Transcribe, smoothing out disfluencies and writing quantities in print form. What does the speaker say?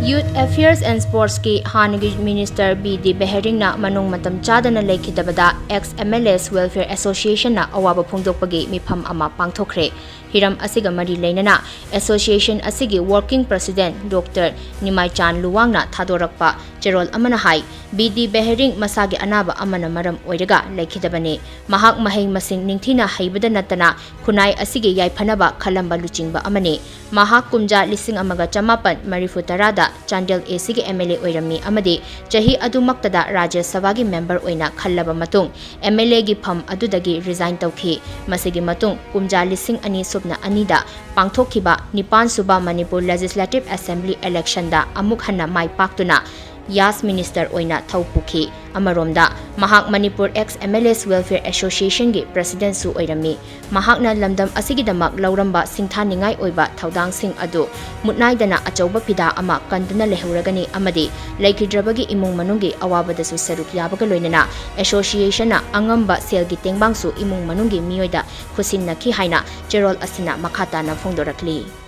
Youth Affairs and Sports ki HANNA Minister B.D. BEHRING na manung matam CHADANA LEIKHIDABA ex-MLS Welfare Association na Awaba Phongdokpagi Meepham ama Pangthokhre. Hiram asiga mari leinana Association asigi Working President Dr. Nimai Chan Luwang na thadorakpa Cherol amana hai B.D. BEHRING masagi anaba amana maram oiraga leikhidabane. Mahak maheng masing ningthina haibada natana khunai asigi yaiphanaba khalamba luchingba amane. Mahak kumja lising amaga chamapan marifutarada Chandel ACG MLA oirami amadi chahi adumaktada Rajya Sabha gi member oina khallaba matung MLA gi pham adudagi resign tawkhi. Masigi matung kumja lising ani subna anida pangthokhiba 9 suba Manipur Legislative Assembly election da amuk hanna mai paktuna Yas Minister oina thawpukhi. Amaromda mahak Manipur ex-MLS Welfare Association gi President su oirami. Mahakna lamdam asigidamak lauramba singthaningai oiba thaudang sing adu mutnaidana achauba pida ama kanduna lehuragani amadi laikhidrabagi imung manungi awabada su saruk yabaga loinana association na angamba selgi tengbang su imung manungi miyoida khusin nakhi haina Cherol asina makhata na phongdorakli.